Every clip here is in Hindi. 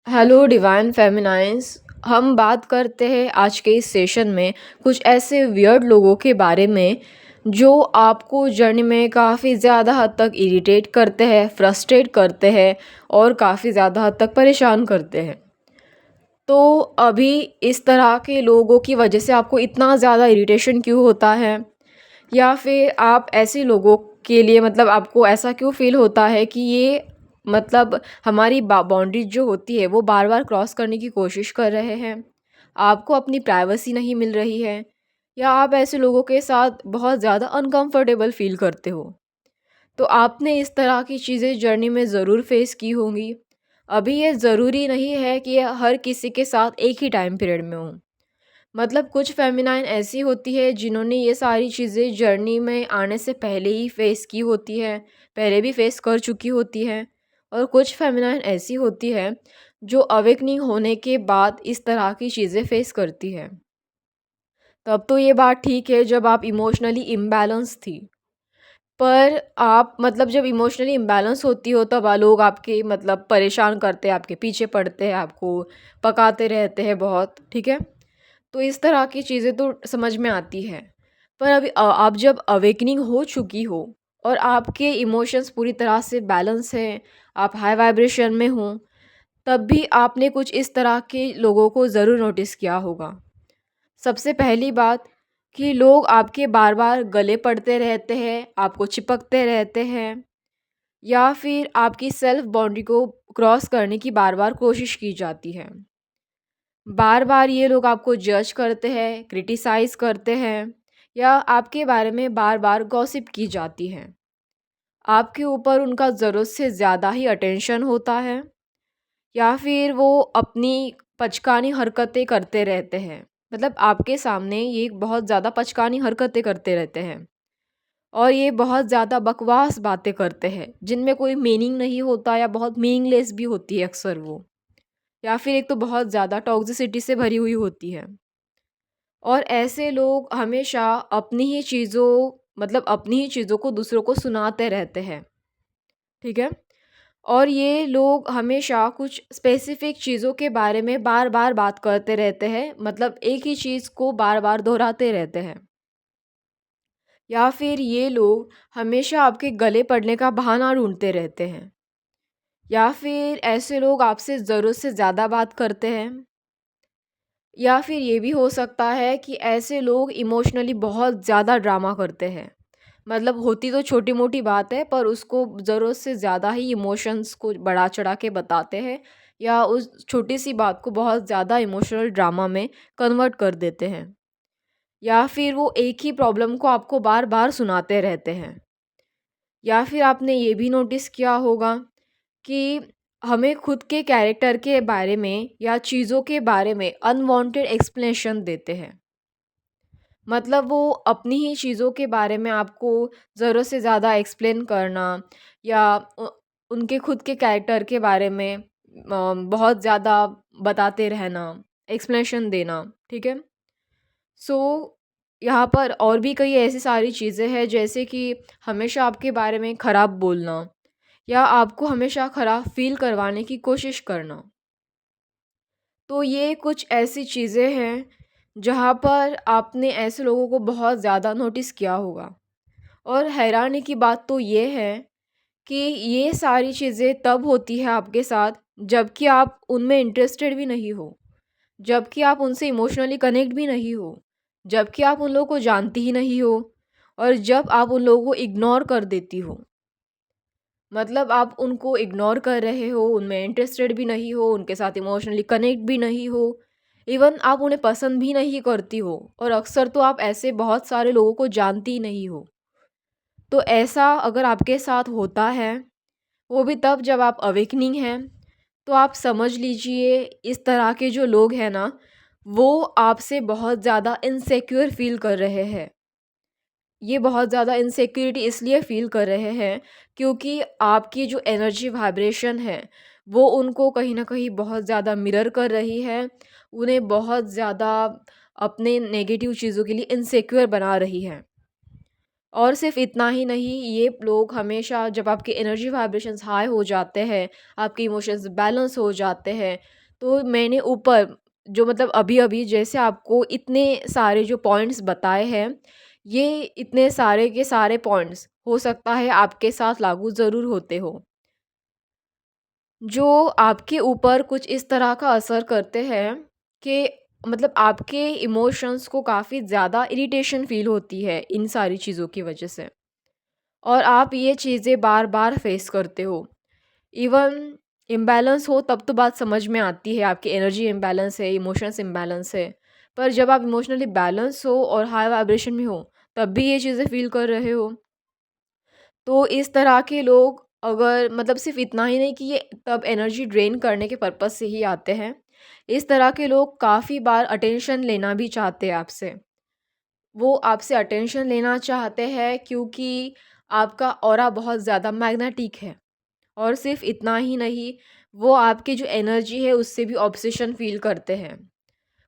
Hello divine फेमिनाइंस। हम बात करते हैं आज के इस सेशन में कुछ ऐसे वियर्ड लोगों के बारे में जो आपको जर्नी में काफ़ी ज़्यादा हद तक इरिटेट करते हैं, फ्रस्ट्रेट करते हैं और काफ़ी ज़्यादा हद तक परेशान करते हैं। तो अभी इस तरह के लोगों की वजह से आपको इतना ज़्यादा इरिटेशन क्यों होता है? या फिर आप ऐसे लोगों के लिए मतलब आपको ऐसा क्यों फ़ील होता है कि ये मतलब हमारी बाउंड्रीज जो होती है वो बार बार क्रॉस करने की कोशिश कर रहे हैं, आपको अपनी प्राइवेसी नहीं मिल रही है, या आप ऐसे लोगों के साथ बहुत ज़्यादा अनकंफर्टेबल फील करते हो। तो आपने इस तरह की चीज़ें जर्नी में ज़रूर फेस की होंगी। अभी ये ज़रूरी नहीं है कि ये हर किसी के साथ एक ही टाइम पीरियड में हो। मतलब कुछ फेमिनाइन ऐसी होती है जिन्होंने ये सारी चीज़ें जर्नी में आने से पहले ही फेस की होती है, पहले भी फेस कर चुकी होती है। और कुछ फेमिनाइन ऐसी होती है जो अवेकनिंग होने के बाद इस तरह की चीज़ें फेस करती है। तब तो ये बात ठीक है जब आप इमोशनली इम्बैलेंस थी, पर आप मतलब जब इमोशनली इम्बैलेंस होती हो तब लोग आपके मतलब परेशान करते हैं, आपके पीछे पड़ते हैं, आपको पकाते रहते हैं बहुत, ठीक है? तो इस तरह की चीज़ें तो समझ में आती है। पर अभी आप जब अवेकनिंग हो चुकी हो और आपके इमोशंस पूरी तरह से बैलेंस हैं, आप हाई वाइब्रेशन में हो, तब भी आपने कुछ इस तरह के लोगों को ज़रूर नोटिस किया होगा। सबसे पहली बात कि लोग आपके बार-बार गले पड़ते रहते हैं, आपको चिपकते रहते हैं, या फिर आपकी सेल्फ बाउंड्री को क्रॉस करने की बार-बार कोशिश की जाती है। बार-बार ये लोग आपको जज करते हैं, क्रिटिसाइज़ करते हैं, या आपके बारे में बार-बार गॉसिप की जाती है। आपके ऊपर उनका ज़रूरत से ज़्यादा ही अटेंशन होता है, या फिर वो अपनी पचकानी हरकतें करते रहते हैं। मतलब आपके सामने ये बहुत ज़्यादा पचकानी हरकतें करते रहते हैं और ये बहुत ज़्यादा बकवास बातें करते हैं, जिनमें कोई मीनिंग नहीं होता या बहुत मीनिंगलेस भी होती है अक्सर वो। या फिर एक तो बहुत ज़्यादा टॉक्सिसिटी से भरी हुई होती है। और ऐसे लोग हमेशा अपनी ही चीज़ों को दूसरों को सुनाते रहते हैं, ठीक है? और ये लोग हमेशा कुछ स्पेसिफिक चीज़ों के बारे में बार-बार बात करते रहते हैं, मतलब एक ही चीज़ को बार-बार दोहराते रहते हैं। या फिर ये लोग हमेशा आपके गले पड़ने का बहाना ढूँढते रहते हैं। या फिर ऐसे लोग आपसे ज़रूरत से ज़्यादा बात करते हैं। या फिर ये भी हो सकता है कि ऐसे लोग इमोशनली बहुत ज़्यादा ड्रामा करते हैं। मतलब होती तो छोटी-मोटी बात है, पर उसको ज़रूरत से ज़्यादा ही इमोशंस को बढ़ा-चढ़ा के बताते हैं, या उस छोटी-सी बात को बहुत ज़्यादा इमोशनल ड्रामा में कन्वर्ट कर देते हैं। या फिर वो एक ही प्रॉब्लम को आपको बार-बार सुनाते रहते हैं। या फिर आपने ये भी नोटिस किया होगा कि हमें खुद के कैरेक्टर के बारे में या चीज़ों के बारे में अनवांटेड एक्सप्लेनेशन देते हैं। मतलब वो अपनी ही चीज़ों के बारे में आपको ज़रूरत से ज़्यादा एक्सप्लेन करना, या उनके खुद के कैरेक्टर के बारे में बहुत ज़्यादा बताते रहना, एक्सप्लेनेशन देना, ठीक है? सो यहाँ पर और भी कई ऐसी सारी चीज़ें हैं, जैसे कि हमेशा आपके बारे में ख़राब बोलना, या आपको हमेशा ख़राब फ़ील करवाने की कोशिश करना। तो ये कुछ ऐसी चीज़ें हैं जहाँ पर आपने ऐसे लोगों को बहुत ज़्यादा नोटिस किया होगा। और हैरानी की बात तो ये है कि ये सारी चीज़ें तब होती है आपके साथ जबकि आप उनमें इंटरेस्टेड भी नहीं हो, जबकि आप उनसे इमोशनली कनेक्ट भी नहीं हो, जबकि आप उन लोगों को जानती ही नहीं हो, और जब आप उन लोगों को इग्नोर कर देती हो। मतलब आप उनको इग्नोर कर रहे हो, उनमें इंटरेस्टेड भी नहीं हो, उनके साथ इमोशनली कनेक्ट भी नहीं हो, इवन आप उन्हें पसंद भी नहीं करती हो, और अक्सर तो आप ऐसे बहुत सारे लोगों को जानती ही नहीं हो। तो ऐसा अगर आपके साथ होता है, वो भी तब जब आप अवेकनिंग हैं, तो आप समझ लीजिए इस तरह के जो लोग हैं ना, वो आपसे बहुत ज़्यादा इनसिक्योर फील कर रहे हैं। ये बहुत ज़्यादा इनसिक्योरिटी इसलिए फ़ील कर रहे हैं क्योंकि आपकी जो एनर्जी वाइब्रेशन है, वो उनको कहीं न कहीं बहुत ज़्यादा मिरर कर रही है। उन्हें बहुत ज़्यादा अपने नेगेटिव चीज़ों के लिए इनसिक्योर बना रही है। और सिर्फ़ इतना ही नहीं, ये लोग हमेशा जब आपकी एनर्जी वाइब्रेशंस हाई हो जाते हैं, आपके इमोशंस बैलेंस हो जाते हैं, तो मैंने ऊपर जो मतलब अभी-अभी जैसे आपको इतने सारे जो पॉइंट्स बताए हैं, ये इतने सारे के सारे पॉइंट्स हो सकता है आपके साथ लागू ज़रूर होते हो, जो आपके ऊपर कुछ इस तरह का असर करते हैं कि मतलब आपके इमोशंस को काफ़ी ज़्यादा इरिटेशन फ़ील होती है इन सारी चीज़ों की वजह से। और आप ये चीज़ें बार-बार फेस करते हो। इवन इम्बैलेंस हो तब तो बात समझ में आती है, आपकी एनर्जी इम्बैलेंस है, इमोशंस इम्बैलेंस है। पर जब आप इमोशनली बैलेंस हो और हाई वाइब्रेशन में हो, तब भी ये चीज़ें फ़ील कर रहे हो। तो इस तरह के लोग अगर मतलब सिर्फ़ इतना ही नहीं कि ये तब एनर्जी ड्रेन करने के पर्पज़ से ही आते हैं। इस तरह के लोग काफ़ी बार अटेंशन लेना भी चाहते हैं आपसे। वो आपसे अटेंशन लेना चाहते हैं क्योंकि आपका ऑरा बहुत ज़्यादा मैग्नेटिक है। और सिर्फ़ इतना ही नहीं, वो आपकी जो एनर्जी है उससे भी ऑब्सेशन फ़ील करते हैं।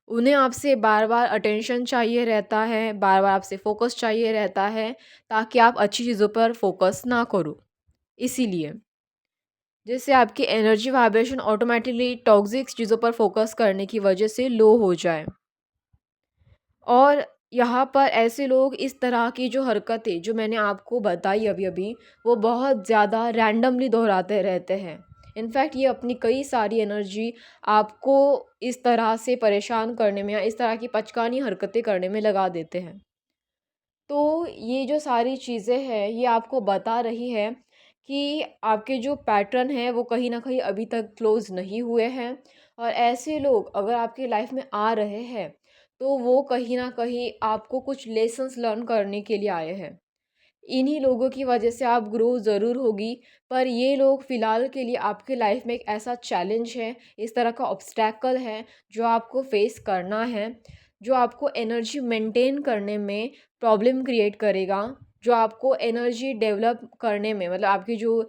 उन्हें आपसे बार-बार अटेंशन चाहिए रहता है, बार-बार आपसे फ़ोकस चाहिए रहता है, ताकि आप अच्छी चीज़ों पर फ़ोकस ना करो। इसीलिए, जिससे आपकी एनर्जी वाइब्रेशन ऑटोमैटिकली टॉक्सिक चीज़ों पर फ़ोकस करने की वजह से लो हो जाए। और यहाँ पर ऐसे लोग इस तरह की जो हरकतें जो मैंने आपको बताई अभी-अभी, वो बहुत ज़्यादा रैंडमली दोहराते रहते हैं। इनफैक्ट ये अपनी कई सारी एनर्जी आपको इस तरह से परेशान करने में या इस तरह की पचकानी हरकतें करने में लगा देते हैं। तो ये जो सारी चीज़ें हैं, ये आपको बता रही है कि आपके जो पैटर्न हैं, वो कहीं न कहीं अभी तक क्लोज़ नहीं हुए हैं और ऐसे लोग अगर आपकी लाइफ़ में आ रहे हैं, तो वो कहीं न कहीं आपको कुछ लेसन्स लर्न करने के लिए आए हैं। इन्हीं लोगों की वजह से आप ग्रो ज़रूर होगी, पर ये लोग फ़िलहाल के लिए आपके लाइफ़ में एक ऐसा चैलेंज है, इस तरह का ऑब्स्टैकल है, जो आपको फ़ेस करना है, जो आपको एनर्जी मेंटेन करने में प्रॉब्लम क्रिएट करेगा, जो आपको एनर्जी डेवलप करने में मतलब आपकी जो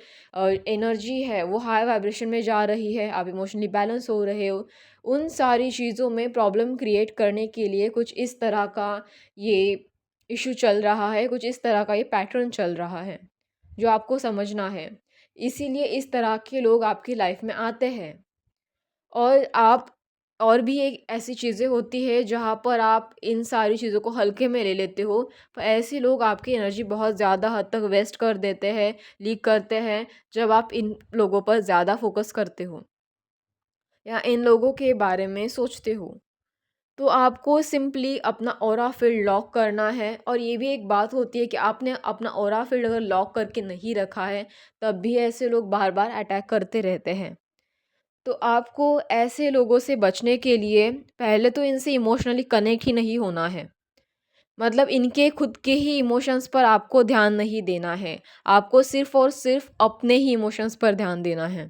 एनर्जी है, वो हाई वाइब्रेशन में जा रही है, आप इमोशनली बैलेंस हो रहे हो, उन सारी चीज़ों में प्रॉब्लम क्रिएट करने के लिए कुछ इस तरह का ये इश्यू चल रहा है, कुछ इस तरह का ये पैटर्न चल रहा है, जो आपको समझना है। इसीलिए इस तरह के लोग आपकी लाइफ़ में आते हैं और आप और भी एक ऐसी चीज़ें होती हैं जहाँ पर आप इन सारी चीज़ों को हल्के में ले लेते हो, तो ऐसे लोग आपकी एनर्जी बहुत ज़्यादा हद तक वेस्ट कर देते हैं, लीक करते हैं, जब आप इन लोगों पर ज़्यादा फ़ोकस करते हो या इन लोगों के बारे में सोचते हो। तो आपको सिंपली अपना ऑरा फ़ील्ड लॉक करना है और ये भी एक बात होती है कि आपने अपना ऑरा फ़ील्ड अगर लॉक करके नहीं रखा है, तब भी ऐसे लोग बार-बार अटैक करते रहते हैं। तो आपको ऐसे लोगों से बचने के लिए पहले तो इनसे इमोशनली कनेक्ट ही नहीं होना है। मतलब इनके खुद के ही इमोशंस पर आपको ध्यान नहीं देना है। आपको सिर्फ़ और सिर्फ़ अपने ही इमोशंस पर ध्यान देना है।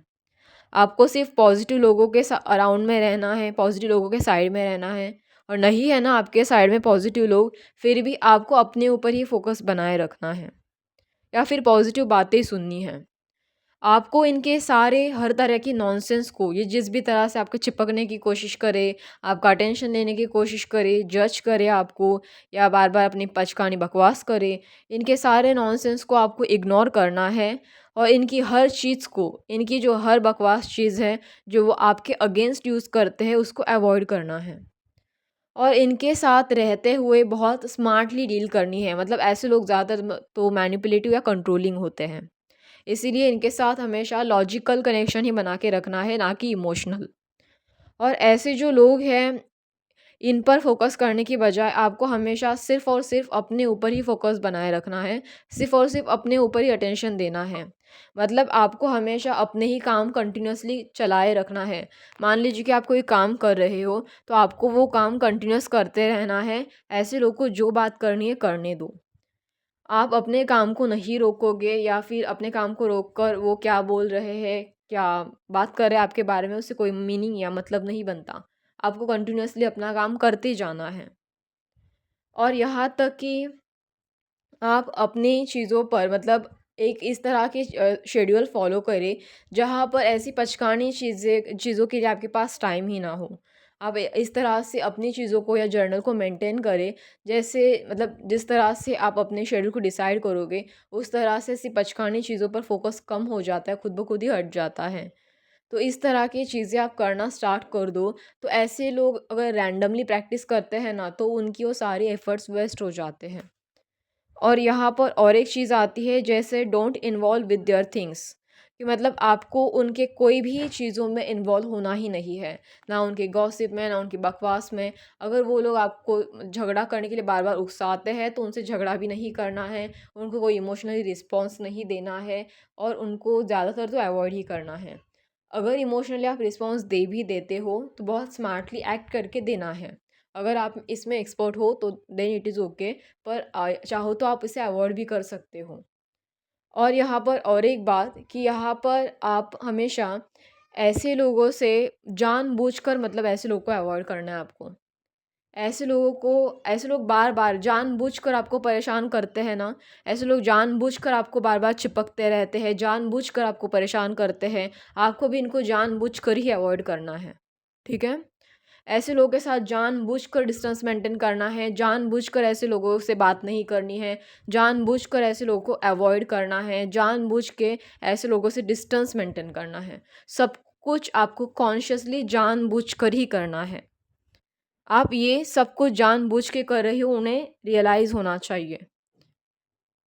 आपको सिर्फ़ पॉज़िटिव लोगों के अराउंड में रहना है, पॉज़िटिव लोगों के साइड में रहना है और नहीं है ना आपके साइड में पॉज़िटिव लोग, फिर भी आपको अपने ऊपर ही फ़ोकस बनाए रखना है या फिर पॉज़िटिव बातें सुननी हैं। आपको इनके सारे हर तरह की नॉनसेंस को ये जिस भी तरह से आपको चिपकने की कोशिश करे, आपका अटेंशन लेने की कोशिश करे, जज करे आपको या बार-बार अपनी पचकानी बकवास करे, इनके सारे नॉनसेंस को आपको इग्नोर करना है और इनकी हर चीज़ को, इनकी जो हर बकवास चीज़ है, जो वो आपके अगेंस्ट यूज़ करते हैं, उसको अवॉइड करना है। और इनके साथ रहते हुए बहुत स्मार्टली डील करनी है, मतलब ऐसे लोग ज़्यादातर तो मैनिपुलेटिव या कंट्रोलिंग होते हैं। इसीलिए इनके साथ हमेशा लॉजिकल कनेक्शन ही बना के रखना है, ना कि इमोशनल। और ऐसे जो लोग हैं, इन पर फ़ोकस करने की बजाय आपको हमेशा सिर्फ़ और सिर्फ़ अपने ऊपर ही फ़ोकस बनाए रखना है। सिर्फ़ और सिर्फ़ अपने ऊपर ही अटेंशन देना है। मतलब आपको हमेशा अपने ही काम कंटिन्यूअसली चलाए रखना है। मान लीजिए कि आप कोई काम कर रहे हो, तो आपको वो काम कंटिन्यूअस करते रहना है। ऐसे लोग को जो बात करनी है, करने दो। आप अपने काम को नहीं रोकोगे या फिर अपने काम को रोककर वो क्या बोल रहे हैं, क्या बात कर रहे हैं आपके बारे में, उससे कोई मीनिंग या मतलब नहीं बनता। आपको कंटिन्यूअसली अपना काम करते जाना है। और यहाँ तक कि आप अपनी चीज़ों पर मतलब एक इस तरह के शेड्यूल फ़ॉलो करें, जहाँ पर ऐसी पचकानी चीज़ों के लिए आपके पास टाइम ही ना हो। आप इस तरह से अपनी चीज़ों को या जर्नल को मेंटेन करें, जैसे मतलब जिस तरह से आप अपने शेड्यूल को डिसाइड करोगे, उस तरह से सिर्फ बचकानी चीज़ों पर फोकस कम हो जाता है, खुद ब खुद ही हट जाता है। तो इस तरह की चीज़ें आप करना स्टार्ट कर दो। तो ऐसे लोग अगर रैंडमली प्रैक्टिस करते हैं ना, तो उनकी वो सारी एफ़र्ट्स वेस्ट हो जाते हैं। और यहाँ पर और एक चीज़ आती है, जैसे don't involve with their things, कि मतलब आपको उनके कोई भी चीज़ों में इन्वॉल्व होना ही नहीं है। ना उनके गॉसिप में, ना उनकी बकवास में। अगर वो लोग आपको झगड़ा करने के लिए बार-बार उकसाते हैं, तो उनसे झगड़ा भी नहीं करना है, उनको कोई इमोशनली रिस्पॉन्स नहीं देना है और उनको ज़्यादातर तो अवॉइड ही करना है। अगर इमोशनली आप रिस्पॉन्स दे भी देते हो, तो बहुत स्मार्टली एक्ट करके देना है। अगर आप इसमें एक्सपर्ट हो तो देन इट इज़ ओके, पर चाहो तो आप इसे अवॉइड भी कर सकते हो। और यहाँ पर और एक बात, कि यहाँ पर आप हमेशा ऐसे लोगों से जानबूझकर, मतलब ऐसे लोगों को अवॉइड करना है आपको। ऐसे लोग बार-बार जानबूझकर आपको परेशान करते हैं ना, ऐसे लोग जानबूझकर आपको बार-बार चिपकते रहते हैं, जानबूझकर आपको परेशान करते हैं, आपको भी इनको जानबूझकर ही अवॉइड करना है, ठीक है? ऐसे लोगों के साथ जानबूझकर डिस्टेंस मेंटेन करना है, जानबूझकर ऐसे लोगों से बात नहीं करनी है, जानबूझकर ऐसे लोगों को अवॉइड करना है, जानबूझ के ऐसे लोगों से डिस्टेंस मेंटेन करना है। सब कुछ आपको कॉन्शियसली जानबूझकर ही करना है। आप ये सब कुछ जानबूझ के कर रही हो, उन्हें रियलाइज़ होना चाहिए।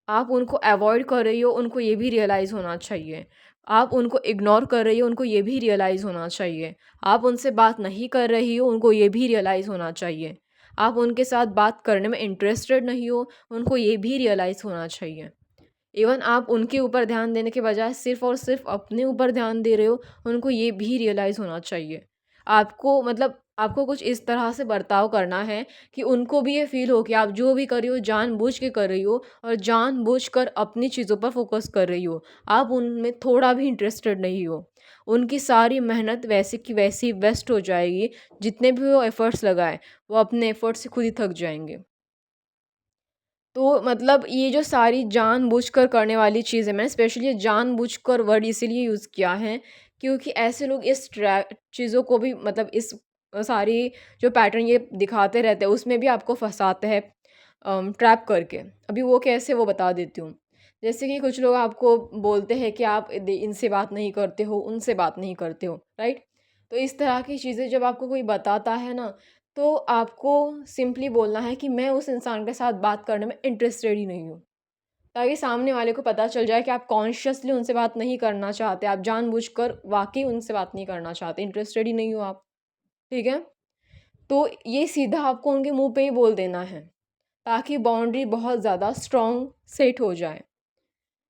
आप उनको अवॉइड कर रही हो, उनको ये भी रियलाइज़ होना चाहिए। आप उनको इग्नोर कर रही हो, उनको ये भी रियलाइज़ होना चाहिए। आप उनसे बात नहीं कर रही हो, उनको ये भी रियलाइज़ होना चाहिए। आप उनके साथ बात करने में इंटरेस्टेड नहीं हो, उनको ये भी रियलाइज़ होना चाहिए। इवन आप उनके ऊपर ध्यान देने के बजाय सिर्फ़ और सिर्फ़ अपने ऊपर ध्यान दे रहे हो, उनको ये भी रियलाइज़ होना चाहिए। आपको मतलब आपको कुछ इस तरह से बर्ताव करना है कि उनको भी ये फ़ील हो कि आप जो भी कर रही हो जानबूझ के कर रही हो और जानबूझकर अपनी चीज़ों पर फ़ोकस कर रही हो। आप उनमें थोड़ा भी इंटरेस्टेड नहीं हो। उनकी सारी मेहनत वैसे की वैसी वेस्ट हो जाएगी, जितने भी वो एफ़र्ट्स लगाएँ, वो अपने एफ़र्ट्स से खुद ही थक जाएँगे। तो मतलब ये जो सारी जानबूझकर करने वाली चीज़ है, मैंने स्पेशली ये जानबूझकर वर्ड इसीलिए यूज़ किया है, क्योंकि ऐसे लोग इस चीज़ों को भी मतलब इस सारी जो पैटर्न ये दिखाते रहते हैं, उसमें भी आपको फँसाते हैं ट्रैप करके। अभी वो कैसे, वो बता देती हूँ। जैसे कि कुछ लोग आपको बोलते हैं कि आप इनसे बात नहीं करते हो, उनसे बात नहीं करते हो, राइट? तो इस तरह की चीज़ें जब आपको कोई बताता है ना, तो आपको सिंपली बोलना है कि मैं उस इंसान के साथ बात करने में इंटरेस्टेड ही नहीं हूँ। ताकि सामने वाले को पता चल जाए कि आप कॉन्शियसली उनसे बात नहीं करना चाहते, आप जानबूझकर वाक़ई उनसे बात नहीं करना चाहते, इंटरेस्टेड ही नहीं हो आप, ठीक है? तो ये सीधा आपको उनके मुँह पे ही बोल देना है, ताकि बाउंड्री बहुत ज़्यादा स्ट्रॉन्ग सेट हो जाए।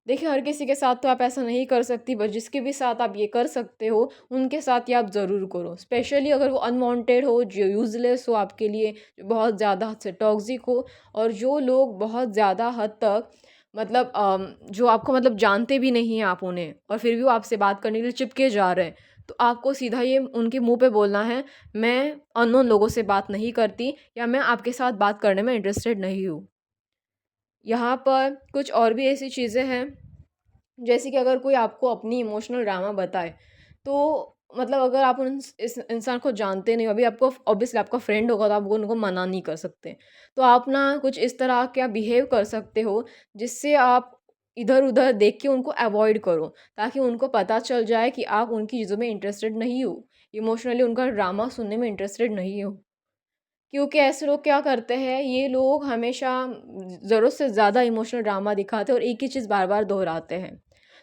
देखिए, हर किसी के साथ तो आप ऐसा नहीं कर सकती, बट जिसके भी साथ आप ये कर सकते हो, उनके साथ ये आप ज़रूर करो। स्पेशली अगर वो अनवांटेड हो, जो यूज़लेस हो आपके लिए, जो बहुत ज़्यादा हद से टॉक्सिक हो, और जो लोग बहुत ज़्यादा हद तक मतलब जो आपको मतलब जानते भी नहीं हैं आप उन्हें, और फिर भी वो आपसे बात करने के लिए चिपके जा रहे हैं, तो आपको सीधा ये उनके मुँह पे बोलना है, मैं अननोन लोगों से बात नहीं करती, या मैं आपके साथ बात करने में इंटरेस्टेड नहीं हूँ। यहाँ पर कुछ और भी ऐसी चीज़ें हैं, जैसे कि अगर कोई आपको अपनी इमोशनल ड्रामा बताए, तो मतलब अगर आप उन इस इंसान को जानते नहीं हो, अभी आपको ऑब्वियसली आपका फ्रेंड होगा, तो आप उनको मना नहीं कर सकते। तो आप ना कुछ इस तरह का बिहेव कर सकते हो, जिससे आप इधर-उधर देख के उनको अवॉइड करो, ताकि उनको पता चल जाए कि आप उनकी चीज़ों में इंटरेस्टेड नहीं हो, इमोशनली उनका ड्रामा सुनने में इंटरेस्टेड नहीं हो। क्योंकि ऐसे लोग क्या करते हैं, ये लोग हमेशा ज़रूरत से ज़्यादा इमोशनल ड्रामा दिखाते हैं और एक ही चीज़ बार-बार दोहराते हैं।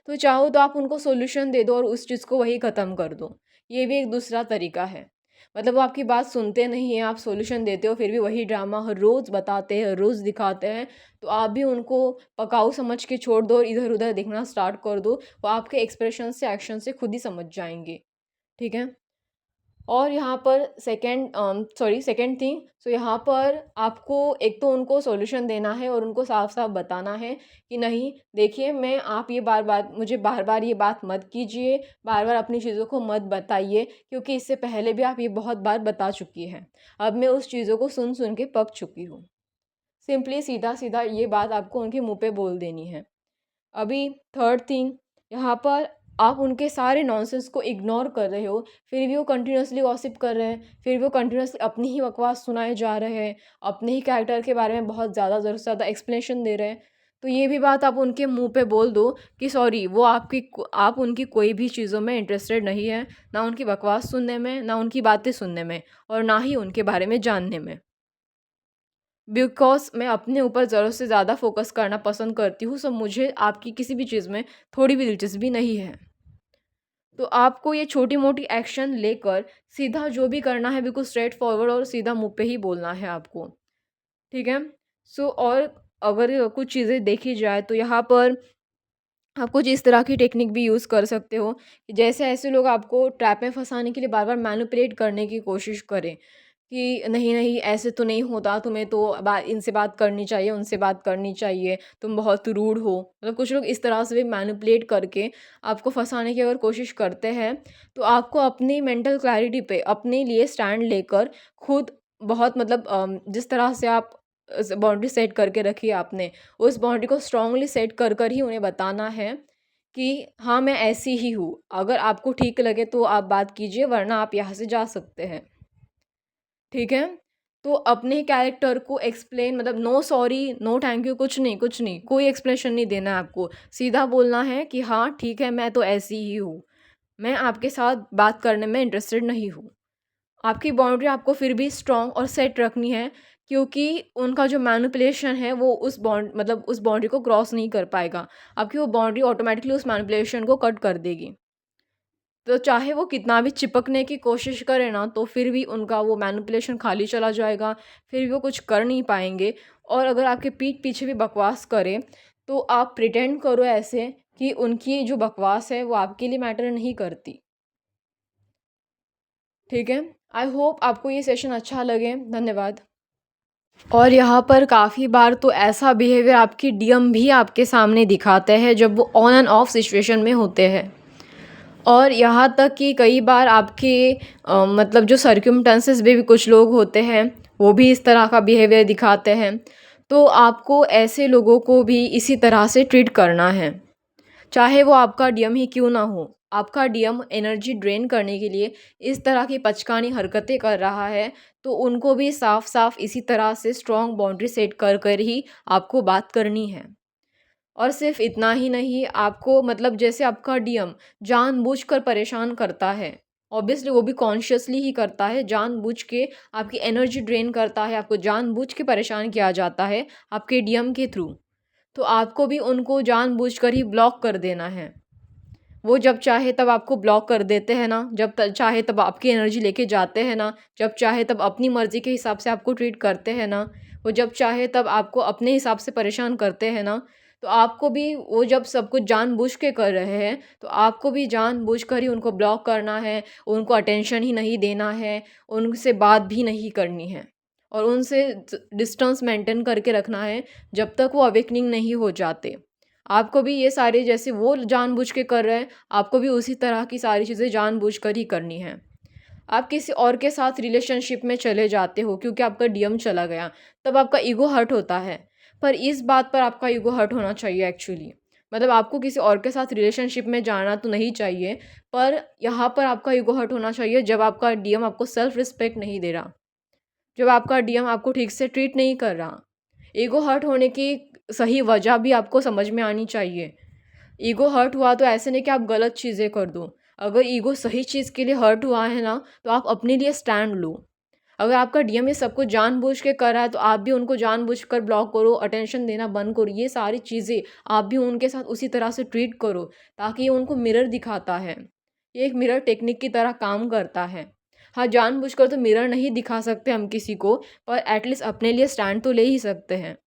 तो चाहो तो आप उनको सॉल्यूशन दे दो और उस चीज़ को वहीं ख़त्म कर दो। ये भी एक दूसरा तरीका है। मतलब वो आपकी बात सुनते नहीं हैं, आप सॉल्यूशन देते हो, फिर भी वही ड्रामा हर रोज़ बताते हैं, हर रोज़ दिखाते हैं, तो आप भी उनको पकाऊ समझ के छोड़ दो और इधर-उधर देखना स्टार्ट कर दो। वो आपके एक्सप्रेशन से, एक्शन से खुद ही समझ जाएँगे। ठीक है? और यहाँ पर सेकंड थिंग, सो यहाँ पर आपको एक तो उनको सॉल्यूशन देना है और उनको साफ-साफ बताना है कि नहीं, देखिए, मैं आप ये बार-बार मुझे बार-बार ये बात मत कीजिए, बार-बार अपनी चीज़ों को मत बताइए, क्योंकि इससे पहले भी आप ये बहुत बार बता चुकी हैं। अब मैं उस चीज़ों को सुन-सुन के पक चुकी हूँ। सिंपली सीधा-सीधा ये बात आपको उनके मुँह पे बोल देनी है। अभी थर्ड थिंग, यहाँ पर आप उनके सारे नॉनसेंस को इग्नोर कर रहे हो, फिर भी वो कंटिन्यूअसली गॉसिप कर रहे हैं, फिर भी वो कंटिन्यूअसली अपनी ही बकवास सुनाए जा रहे हैं, अपने ही कैरेक्टर के बारे में बहुत ज़्यादा ज़रूरत से ज़्यादा एक्सप्लेनेशन दे रहे हैं। तो ये भी बात आप उनके मुँह पे बोल दो कि सॉरी, वो आप उनकी कोई भी चीज़ों में इंटरेस्टेड नहीं है, ना उनकी बकवास सुनने में, ना उनकी बातें सुनने में, और ना ही उनके बारे में जानने में। बिकॉज़ मैं अपने ऊपर ज़रूरत से ज़्यादा फ़ोकस करना पसंद करती हूँ, सो मुझे आपकी किसी भी चीज़ में थोड़ी भी दिलचस्पी नहीं है। तो आपको ये छोटी-मोटी एक्शन लेकर सीधा जो भी करना है बिल्कुल स्ट्रेट फॉरवर्ड और सीधा मुँह पे ही बोलना है आपको, ठीक है? सो और अगर कुछ चीज़ें देखी जाए तो यहाँ पर आप कुछ इस तरह की टेक्निक भी यूज़ कर सकते हो कि जैसे ऐसे लोग आपको ट्रैप में फँसाने के लिए बार-बार मैनिपुलेट करने की कोशिश करें कि नहीं, नहीं ऐसे तो नहीं होता, तुम्हें तो इनसे बात करनी चाहिए, उनसे बात करनी चाहिए, तुम बहुत रूड हो। मतलब कुछ लोग इस तरह से भी मैनिपुलेट करके आपको फँसाने की अगर कोशिश करते हैं, तो आपको अपनी मेंटल क्लैरिटी पे अपने लिए स्टैंड लेकर खुद बहुत मतलब जिस तरह से आप बाउंड्री सेट करके रखी है आपने, उस बाउंड्री को स्ट्रांगली सेट कर ही उन्हें बताना है कि हाँ, मैं ऐसी ही हूँ। अगर आपको ठीक लगे तो आप बात कीजिए, वरना आप यहाँ से जा सकते हैं। ठीक है? तो अपने कैरेक्टर को एक्सप्लेन मतलब no sorry, no thank you, कुछ नहीं, कुछ नहीं। कोई एक्सप्लेनेशन नहीं देना है आपको। सीधा बोलना है कि हाँ, ठीक है, मैं तो ऐसी ही हूँ। मैं आपके साथ बात करने में इंटरेस्टेड नहीं हूँ। आपकी बाउंड्री आपको फिर भी स्ट्रॉन्ग और सेट रखनी है, क्योंकि उनका जो मैनिपुलेशन है वो उस बाउंड्री को क्रॉस नहीं कर पाएगा। आपकी वो बाउंड्री ऑटोमैटिकली उस मैनिपुलेशन को कट कर देगी। तो चाहे वो कितना भी चिपकने की कोशिश करें ना, तो फिर भी उनका वो मैनिपुलेशन खाली चला जाएगा, फिर भी वो कुछ कर नहीं पाएँगे। और अगर आपके पीठ पीछे भी बकवास करें, तो आप प्रिटेंड करो ऐसे कि उनकी जो बकवास है वो आपके लिए मैटर नहीं करती। ठीक है? आई होप आपको ये सेशन अच्छा लगे। धन्यवाद। और यहाँ पर काफ़ी बार तो ऐसा बिहेवियर आपकी डीएम भी आपके सामने दिखाते हैं जब वो ऑन एंड ऑफ सिचुएशन में होते हैं। और यहाँ तक कि कई बार आपके मतलब जो सर्कमस्टेंसेस में भी कुछ लोग होते हैं, वो भी इस तरह का बिहेवियर दिखाते हैं। तो आपको ऐसे लोगों को भी इसी तरह से ट्रीट करना है। चाहे वो आपका डीएम ही क्यों ना हो, आपका डीएम एनर्जी ड्रेन करने के लिए इस तरह की पचकानी हरकतें कर रहा है, तो उनको भी साफ-साफ इसी तरह से स्ट्रॉन्ग बाउंड्री सेट कर ही आपको बात करनी है। और सिर्फ़ इतना ही नहीं, आपको मतलब जैसे आपका डीएम जानबूझकर परेशान करता है, ऑब्वियसली वो भी कॉन्शियसली ही करता है, जानबूझ के आपकी एनर्जी ड्रेन करता है, आपको जानबूझ के परेशान किया जाता है आपके डीएम के थ्रू। तो आपको भी उनको जानबूझकर ही ब्लॉक कर देना है। वो जब चाहे तब आपको ब्लॉक कर देते हैं ना, जब चाहे तब आपकी एनर्जी लेके जाते हैं ना, जब चाहे तब अपनी मर्ज़ी के हिसाब से आपको ट्रीट करते हैं ना, वो जब चाहे तब आपको अपने हिसाब से परेशान करते हैं ना, तो आपको भी वो जब सब कुछ जानबूझ के कर रहे हैं, तो आपको भी जानबूझकर ही उनको ब्लॉक करना है, उनको अटेंशन ही नहीं देना है, उनसे बात भी नहीं करनी है और उनसे डिस्टेंस मेंटेन करके रखना है, जब तक वो अवेकनिंग नहीं हो जाते। आपको भी ये सारे जैसे वो जानबूझ के कर रहे हैं, आपको भी उसी तरह की सारी चीज़ें जानबूझकर ही करनी है। आप किसी और के साथ रिलेशनशिप में चले जाते हो क्योंकि आपका डीएम चला गया, तब आपका ईगो हर्ट होता है। पर इस बात पर आपका ईगो हर्ट होना चाहिए एक्चुअली। मतलब आपको किसी और के साथ रिलेशनशिप में जाना तो नहीं चाहिए, पर यहाँ पर आपका ईगो हर्ट होना चाहिए जब आपका डीएम आपको सेल्फ रिस्पेक्ट नहीं दे रहा, जब आपका डीएम आपको ठीक से ट्रीट नहीं कर रहा। ईगो हर्ट होने की सही वजह भी आपको समझ में आनी चाहिए। ईगो हर्ट हुआ तो ऐसे नहीं कि आप गलत चीज़ें कर दो। अगर ईगो सही चीज़ के लिए हर्ट हुआ है ना, तो आप अपने लिए स्टैंड लो। अगर आपका डीएम ये सब कुछ जानबूझ के कर रहा है, तो आप भी उनको जानबूझकर ब्लॉक करो, अटेंशन देना बंद करो। ये सारी चीज़ें आप भी उनके साथ उसी तरह से ट्रीट करो, ताकि ये उनको मिरर दिखाता है। ये एक मिरर टेक्निक की तरह काम करता है। हाँ, जानबूझकर तो मिरर नहीं दिखा सकते हम किसी को, पर एटलीस्ट अपने लिए स्टैंड तो ले ही सकते हैं।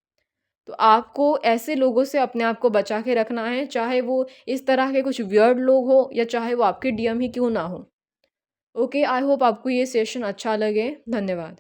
तो आपको ऐसे लोगों से अपने आप को बचा के रखना है, चाहे वो इस तरह के कुछ वियर्ड लोग हो या चाहे वो आपके डीएम ही क्यों ना हो। ओके, आई होप आपको ये सेशन अच्छा लगे। धन्यवाद।